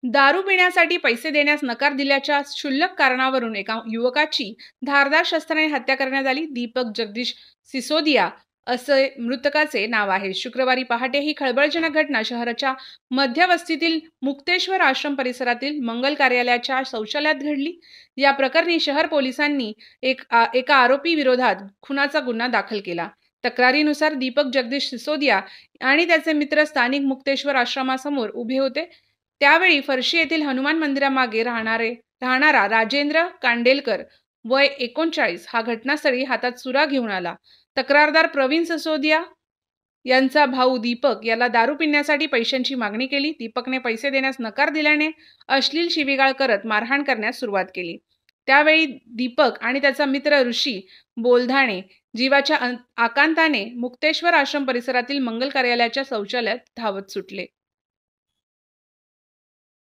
दारू पिण्यासाठी पैसे देण्यास नकार दिल्याच्या क्षुल्लक कारणावरून एका युवकाची धारदार शस्त्राने हत्या करण्यात आली। दीपक जगदीश सिसोदिया असे मृतकाचे नाव आहे। शुक्रवारी पहाटे ही खळबळजनक घटना शहराच्या मध्यवस्तीतील मुक्तेश्वर आश्रम परिसरातील मंगल कार्यालयाच्या शौचालयात घडली। या प्रकरणी शहर पोलिसांनी एका आरोपी विरोधात खुनाचा गुन्हा दाखल केला। तक्रारीनुसार दीपक जगदीश सिसोदिया आणि त्याचे मित्र स्थानिक मुक्तेश्वर आश्रमासमोर उभे होते। त्यावेळी फरशी येथील हनुमान मंदिरामागे राहणारा राजेंद्र कांडेलकर वय 39 हा घटनास्थळी हातात सुरा घेऊन आला। तक्रारदार प्रवीण सिसोदिया यांचा भाऊ दीपक याला दारू पिण्यासाठी पैशांची मागणी केली। दीपकने पैसे देण्यास नकार दिल्याने अश्लील शिवीगाळ करत मारहाण करण्यास सुरुवात केली। त्यावेळी दीपक आणि त्याचा मित्र ऋषी बोलधाणे जीवाच्या आकांताने मुक्तेश्वर आश्रम परिसरातील मंगल कार्यालयाच्या शौचालयात धावत सुटले।